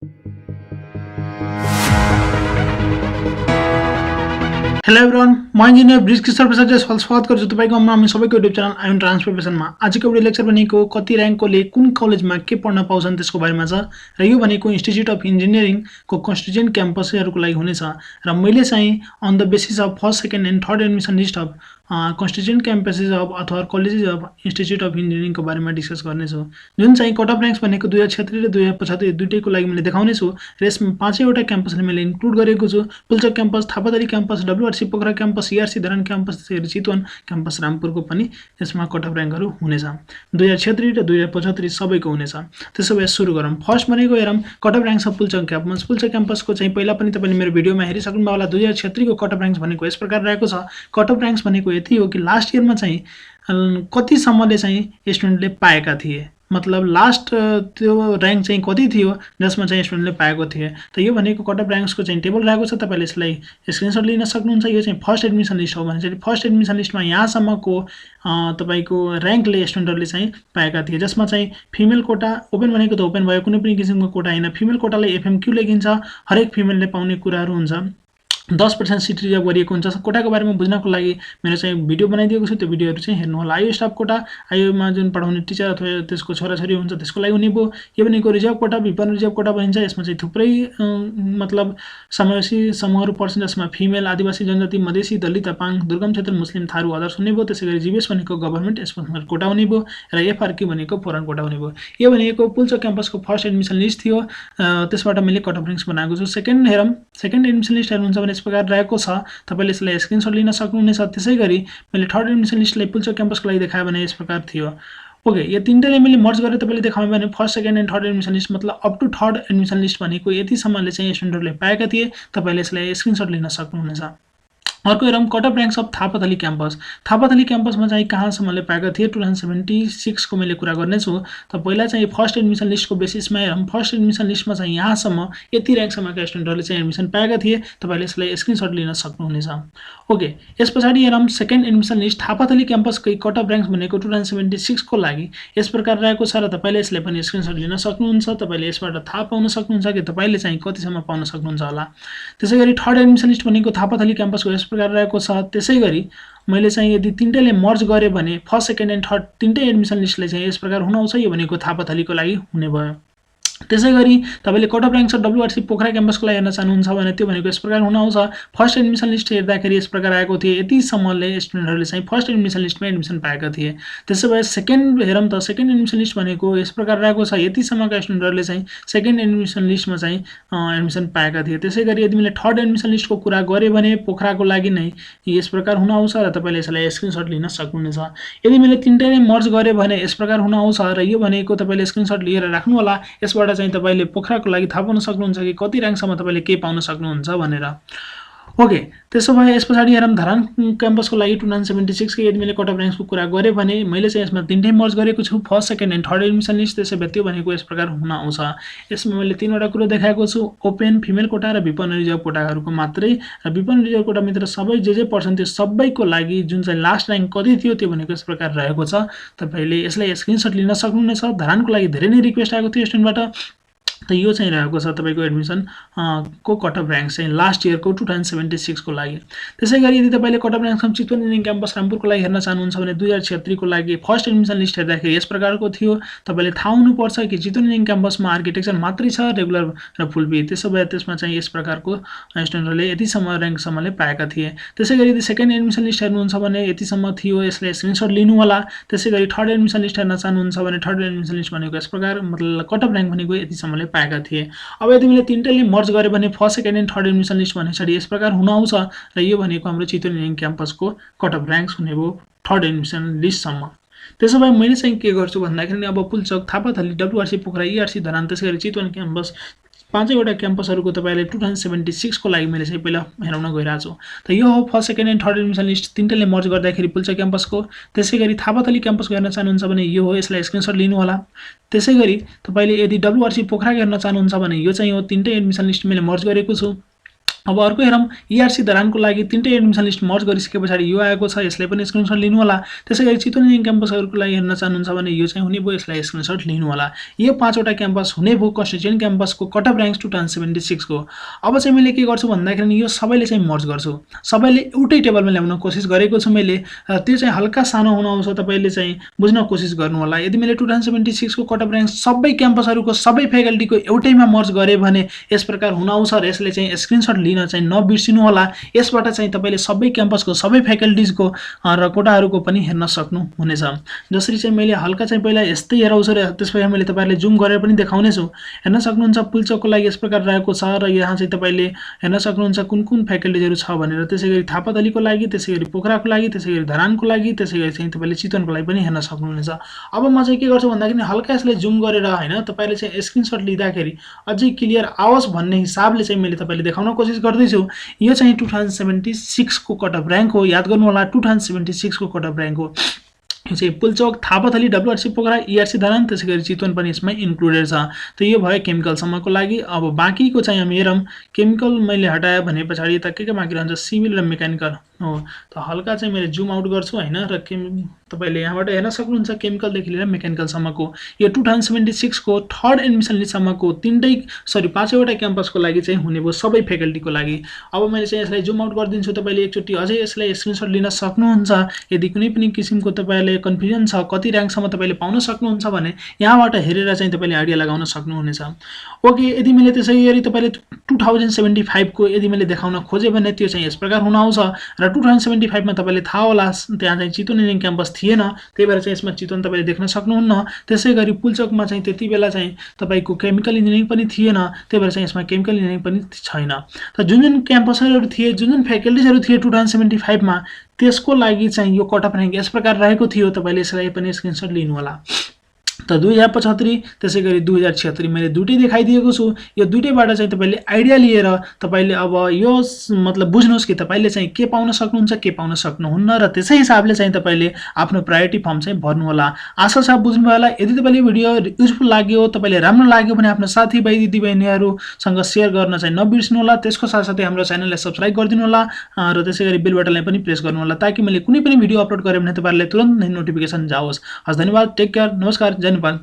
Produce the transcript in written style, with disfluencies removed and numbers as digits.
Hello everyone, म engineer Brijkishore प्रसादले स्वागत गर्छु तपाईको हामी सबैको युट्युब च्यानल आइओए एन्ट्रान्स प्रिपरेसनमा। आजको भिडियो लेक्चर भनेको कति र्याङ्ककोले कुन कलेजमा के पढ्न पाउँछन् त्यसको बारेमा छ र यो भनेको इन्स्टिट्युट अफ इन्जिनियरिङ को कन्स्टिट्युएन्ट क्याम्पसहरुको लागि हुनेछ र मैले चाहिँ on the basis of first second and third admission list of constituent campuses of अथवा colleges of institute of engineering को बारेमा डिस्कस गर्नेछु। जुन चाहिँ कट अफ र्याङ्क्स भनेको 2076 र 2075 दुईटैको लागि मैले देखाउने छु र यसमा पाँचैवटा क्याम्पसले मैले इन्क्लुड गरेको छु। Pulchowk campus, Thapathali campus, WRC Pokhara campus, ERC Dharan campus, त्यसैगरी चितवन क्याम्पस रामपुरको पनि यसमा कट अफ र्याङ्कहरु हुनेछ। 2076 र 2075 सबैको हुनेछ। त्यसो भए सुरु गरौँ। फर्स्ट भनेको हेरौँ cut off ranks of Pulchowk campus. Pulchowk क्याम्पसको चाहिँ पहिला पनि तपाईले मेरो भिडियोमा हेरिसक्नु भयो होला। 2076 को कट अफ र्याङ्क्स भनेको यस प्रकार रहेको छ। कट अफ र्याङ्क्स भनेको यति हो कि लास्ट इयरमा चाहिँ कति सम्मले चाहिँ स्टुडेन्टले पाएका थिए, मतलब लास्ट त्यो र्याङ्क चाहिँ कति थियो जसमा चाहिँ स्टुडेन्टले पाएको थिए। त यो भनेको कट अफ र्याङ्क्सको चाहिँ टेबल रहेको छ, तपाईले यसलाई स्क्रिनशट लिन सक्नुहुन्छ। यो चाहिँ फर्स्ट एडमिसन लिस्ट हो भने चाहिँ फर्स्ट एडमिसन लिस्टमा यहाँसम्मको तपाईको र्याङ्कले स्टुडेन्टहरुले चाहिँ पाएका थिए, जसमा चाहिँ फिमेल कोटा ओपन भनेको त ओपन भयो, कुनै पनि किसिमको कोटा हैन। फिमेल कोटालाई FMQ लेखिन्छ, हरेक फिमेलले पाउने कुराहरु हुन्छ। 10% सिट रिजर्भ गरिएको हुन्छ। कोटाको बारेमा बुझ्नको लागि मेरो चाहिँ भिडियो बनाइदिएको छु, त्यो भिडियोहरु चाहिँ हेर्नु होला। आइओ स्टाफ कोटा, आइओमा जुन पढाउने टिचर अथवा त्यसको छोराछोरी हुन्छ त्यसको लागि हुने भयो। यो भनेको रिजर्भ कोटा, विपन्न रिजर्भ कोटा भनिन्छ। यसमा चाहिँ थुप्रै मतलब समावेशी समूहहरु पर्छन्, जसमा फिमेल, आदिवासी जनजाति, मधेसी, दलित, तापाङ, दुर्गम क्षेत्र, मुस्लिम, थारू, अदर्स हुने भयो। त्यसैगरी जीवेश भनेको गभर्नमेन्ट स्पोन्सर कोटा हुने भयो र FRQ भनेको फरेन कोटा हुने भयो। यो भनेको पुल्चोक क्याम्पसको फर्स्ट एडमिसन लिस्ट थियो। त्यसबाट मैले कट अफ र्याङ्क्स बनाएको छु। सेकेन्ड हेरौँ, सेकेन्ड एडमिसन लिस्ट हेर्नुहुन्छ भने यस प्रकार रहेको छ, तपाईले यसलाई स्क्रिनशट लिन सक्नुहुनेछ। त्यसैगरी मैले थर्ड एडमिसन लिस्टलाई पुल्चोक क्याम्पसको लागि देखाए भने यस प्रकार थियो। ओके, यो तीनटैले मैले मर्ज गरेर तपाईले देखाएँ भने first second and third admission list मतलब up to third admission list भनेको यति सम्मले चाहिँ स्टुडेन्टहरुले पाएका थिए। तपाईले यसलाई स्क्रिनशट लिन सक्नुहुनेछ। अर्को हेरौँ cut off ranks of Thapathali campus. Thapathali क्याम्पसमा चाहिँ कहाँसम्मले पाएका थिए 2076 को मैले कुरा गर्नेछु। त पहिला चाहिँ फर्स्ट एडमिसन लिस्टको बेसिसमा हेरौँ। फर्स्ट एडमिसन लिस्टमा चाहिँ यहाँसम्म यति र्याङ्कसम्मका स्टुडेन्टहरुले चाहिँ एडमिसन पाएका थिए। तपाईले यसलाई स्क्रिनशट लिन सक्नुहुनेछ। ओके, यसपछि हेरौँ सेकेन्ड एडमिसन लिस्ट। थापाथली क्याम्पसकै कट अफ र्याङ्क्स भनेको 2076 को लागि यस प्रकार रहेको छ र तपाईले यसलाई पनि स्क्रिनशट लिन सक्नुहुन्छ। तपाईले यसबाट थाहा पाउन सक्नुहुन्छ कि तपाईले चाहिँ कतिसम्म पाउन सक्नुहुन्छ होला। त्यसैगरी थर्ड एडमिसन लिस्ट भनेको थापाथली क्याम्पसको यस प्रकार रहेको छ। त्यसैगरी मैले चाहिँ यदि तीनटैले मर्ज गरे भने फर्स्ट सेकेन्ड एन्ड थर्ड तीनटै एडमिसन लिस्टले चाहिँ यस प्रकार हुन आउँछ। यो भनेको थापाथलीको लागि हुने भयो। त्यसैगरी तपाईले cut off ranks of WRC Pokhara क्याम्पसको लागि हेर्न चाहनुहुन्छ भने त्यो भनेको यस प्रकार हुन आउँछ। फर्स्ट एडमिसन लिस्ट हेर्दाखेरि यस प्रकार आएको थियो, यति सम्मले स्टुडेन्टहरुले चाहिँ फर्स्ट एडमिसन लिस्टमा एडमिसन पाएका थिए। त्यसै भए सेकेन्ड हेरौँ त, सेकेन्ड एडमिसन लिस्ट भनेको यस प्रकार रहेको छ, यति सम्मका स्टुडेन्टहरुले चाहिँ सेकेन्ड एडमिसन लिस्टमा चाहिँ एडमिसन पाएका थिए। त्यसैगरी यदि मैले थर्ड एडमिसन लिस्टको कुरा गरे भने पोखराको लागि नै यस प्रकार हुन आउँछ र तपाईले यसलाई स्क्रिनशट लिन सक्नुहुनेछ। यदि मैले तीनटैले मर्ज गरे भने यस प्रकार हुन आउँछ र यो भनेको तपाईले स्क्रिनशट लिएर राख्नु होला। यसबाट चाहिँ तपाईले पोखराको लागि थाहा पाउन सक्नुहुन्छ कि कति र्याङ्कसम्म तपाईले के पाउन सक्नुहुन्छ भनेर। ओके, त्यसो भए यसपछि हेरौँ धरान क्याम्पसको लागि 2076 के यदि मैले कट अफ र्याङ्क्सको कुरा गरे भने मैले चाहिँ यसमा तीनटै मर्ज गरेको छु, first second and third admission list. त्यसै भए त्यो भनेको यस प्रकार हुन आउँछ। यसमा मैले तीनवटा कुरा देखाएको छु, ओपन, फिमेल कोटा र विपन्न रिजर्भ कोटाहरुको मात्रै। र विपन्न रिजर्भ कोटा मित्र सबै जे पर्छन् त्यो सबैको लागि जुन चाहिँ लास्ट र्याङ्क कति थियो त्यो भनेको यस प्रकार रहेको छ। तपाईले यसलाई स्क्रिनशट लिन सक्नुहुनेछ। धरानको लागि धेरै नै रिक्वेस्ट आएको थियो स्टुडेन्टबाट। त यो चाहिँ रहेको छ तपाईको एडमिसन को कट अफ र्याङ्क चाहिँ लास्ट इयरको 2076 को लागि। त्यसैगरी यदि तपाईले cut off rank Chitwan engineering campus रामपुरको लागि हेर्न चाहनुहुन्छ भने 2076 को लागि फर्स्ट एडमिसन लिस्ट हेर्दाखेरि यस प्रकारको थियो। तपाईले थाहा हुनुपर्छ कि चितवन इन्जिनियरिङ क्याम्पसमा आर्किटेक्चर मात्रै छ, रेगुलर र फुल फी। त्यसो भए त्यसमा चाहिँ यस प्रकारको स्टुडेन्टहरुले यतिसम्म र्याङ्कसम्मले पाएका थिए। त्यसैगरी यदि सेकेन्ड एडमिसन लिस्ट हेर्नुहुन्छ भने यतिसम्म थियो, यसलाई स्क्रिनशट लिनु होला। त्यसैगरी थर्ड एडमिसन लिस्ट हेर्न चाहनुहुन्छ भने थर्ड एडमिसन लिस्ट भनेको यस प्रकार मतलब कट अफ र्याङ्क भनेको यतिसम्मले पाएका थिए। अब यदि मैले तीनटैले मर्ज गरे भने first second and third admission list भनेपछि यस प्रकार हुन आउँछ र यो भनेको हाम्रो चितवन इन्जिनियरिङ क्याम्पसको कट अफ र्याङ्क्स हुने भयो थर्ड एडमिसन लिस्टसम्म। त्यसो भए मैले चाहिँ के गर्छु भन्दाखेरि अब पुल्चोक, थापाथली, WRC पोखरा, ERC धरान, त्यसैगरी चितवन क्याम्पस पाँचैवटा क्याम्पसहरुको तपाईले 2076 को लागि मैले चाहिँ पहिला हेराउन गइरहेको छु। त यो हो first second and third admission list तीनटैले मर्ज गर्दाखेरि पुल्चोक क्याम्पसको। त्यसैगरी थापाथली क्याम्पसको हेर्न चाहनुहुन्छ भने यो हो, यसलाई स्क्रिनशट लिनु होला। त्यसैगरी तपाईले यदि WRC पोखरा हेर्न चाहनुहुन्छ भने यो चाहिँ हो, तीनटै एडमिसन लिस्ट मैले मर्ज गरेको छु। अब अर्को हेरौँ ERC धरानको लागि तीनटै एडमिसन लिस्ट मर्ज गरिसके पछाडि यो आएको छ, यसलाई पनि स्क्रिनशट लिनु होला। त्यसैगरी चितवन इन्जिनियरिङ क्याम्पसहरूको लागि हेर्न चाहनुहुन्छ भने यो चाहिँ हुने भयो, यसलाई स्क्रिनशट लिनु होला। यो 5 वटा क्याम्पस हुने भयो कन्स्टिट्युएन्ट क्याम्पसको कट अफ र्याङ्क्स 2076 को। अब चाहिँ मैले के गर्छु भन्दाखेरि यो सबैले चाहिँ मर्ज गर्छु, सबैले एउटै टेबलमा ल्याउन कोसिस गरेको छु मैले। त्यो चाहिँ हल्का सानो हुन आउँछ, तपाईले चाहिँ बुझ्न कोसिस गर्नु होला। यदि मैले 2076 को कट अफ र्याङ्क सबै क्याम्पसहरूको सबै फ्याकल्टीको एउटैमा मर्ज गरे भने यस प्रकार हुन आउँछ र यसले चाहिँ स्क्रिनशट लिन चाहिँ नबिर्सिनु होला। यसबाट चाहिँ तपाईले सबै क्याम्पसको सबै फ्याकल्टीजको र कोटाहरूको पनि हेर्न सक्नुहुनेछ। जसरी चाहिँ मैले हल्का चाहिँ पहिला यस्तै हेराउँछु र त्यसपछि मैले तपाईहरुले जुम गरेर पनि देखाउने छु। हेर्न सक्नुहुन्छ पुल्चोकको लागि यस प्रकार रहेको छ र यहाँ चाहिँ तपाईले हेर्न सक्नुहुन्छ कुन कुन फ्याकल्टीजहरु छ भनेर। त्यसैगरी थापाथलीको लागि, त्यसैगरी पोखराको लागि, त्यसैगरी धरानको लागि, त्यसैगरी चाहिँ तपाईले चितवनको लागि पनि हेर्न सक्नुहुनेछ। अब म चाहिँ के गर्छु भन्दाखेरि हल्का यसलाई जुम गरेर हैन तपाईले चाहिँ स्क्रिनशट लिँदाखेरि अझै क्लियर आओस् भन्ने हिसाबले चाहिँ मैले तपाईले देखाउन कोसिस गर्दै छु। यो चाहिँ 2076 को कट अफ र्याङ्क हो, याद गर्नु होला 2076 को कट अफ र्याङ्क हो। यो चाहिँ पुल्चोक, थापाथली, WRC पोखरा, ERC धरान, त्यसैगरी चितवन पनि यसमा इन्क्लुडेड छ। त यो भयो केमिकल सम्मको लागि। अब बाँकीको चाहिँ हामी हेरौँ। केमिकल मैले हटाए भने पछाडि त के बाँकी रहन्छ, सिभिल र मेकानिकल हो। त हल्का चाहिँ मैले जुम आउट गर्छु हैन र तपाईले यहाँबाट हेर्न सक्नुहुन्छ केमिकलदेखि लिएर मेकानिकलसम्मको यो 2076 को थर्ड एडमिसन लिस्टसम्मको पाँचवटा क्याम्पसको लागि चाहिँ हुने भयो सबै फ्याकल्टीको लागि। अब मैले चाहिँ यसलाई जुम आउट गरिदिन्छु, तपाईले एकचोटी अझै यसलाई स्क्रिनशट लिन सक्नुहुन्छ। यदि कुनै पनि किसिमको तपाईले कन्फ्युजन छ कति र्याङ्कसम्म तपाईले पाउन सक्नुहुन्छ भने यहाँबाट हेरेर चाहिँ तपाईले आइडिया लगाउन सक्नुहुनेछ। ओके, यदि मैले त्यसैगरी तपाईले 2075 को यदि मैले देखाउन खोजे भने त्यो चाहिँ यस प्रकार हुन आउँछ र 2075 मा तपाईले थाहा होला त्यहाँ चाहिँ चितवन इन्जिनियरिङ क्याम्पस थिएन, त्यही भएर चाहिँ यसमा चितवन तपाईले देख्न सक्नुहुन्न। त्यसैगरी पुल्चोकमा चाहिँ त्यति बेला चाहिँ तपाईको केमिकल इन्जिनियरिङ पनि थिएन, त्यही भएर चाहिँ यसमा केमिकल इन्जिनियरिङ पनि छैन। त जुन जुन क्याम्पसहरु थिए, जुन जुन फ्याकल्टीजहरु थिए 2075 मा त्यसको लागि चाहिँ यो कट अफ र्याङ्क यस प्रकार रहेको थियो। तपाईले यसलाई पनि स्क्रिनशट लिनु होला। त 2075 त्यसैगरी 2076 मैले दुईटै देखाइदिएको छु। यो दुईटैबाट चाहिँ तपाईले आइडिया लिएर तपाईले अब यो मतलब बुझ्नुस् कि तपाईले चाहिँ के पाउन सक्नुहुन्छ के पाउन सक्नुहुन्न र त्यसै हिसाबले चाहिँ तपाईले आफ्नो प्रायोरिटी फर्म चाहिँ भर्नु होला। आशा छ बुझ्नुभयो होला। यदि तपाईले भिडियो युजफुल लाग्यो, तपाईले राम्रो लाग्यो भने आफ्नो साथीभाइ दिदीबहिनीहरुसँग शेयर गर्न चाहिँ नबिर्सनु होला। त्यसको साथसाथै हाम्रो च्यानललाई सब्स्क्राइब गरिदिनु होला र त्यसैगरी बेल बटनलाई पनि प्रेस गर्नु होला ताकि मैले कुनै पनि भिडियो अपलोड गरे भने तपाईहरुलाई तुरन्त नै नोटिफिकेसन जाओस्। हस्, धन्यवाद, टेक केयर, नमस्कार, जय नेपाल।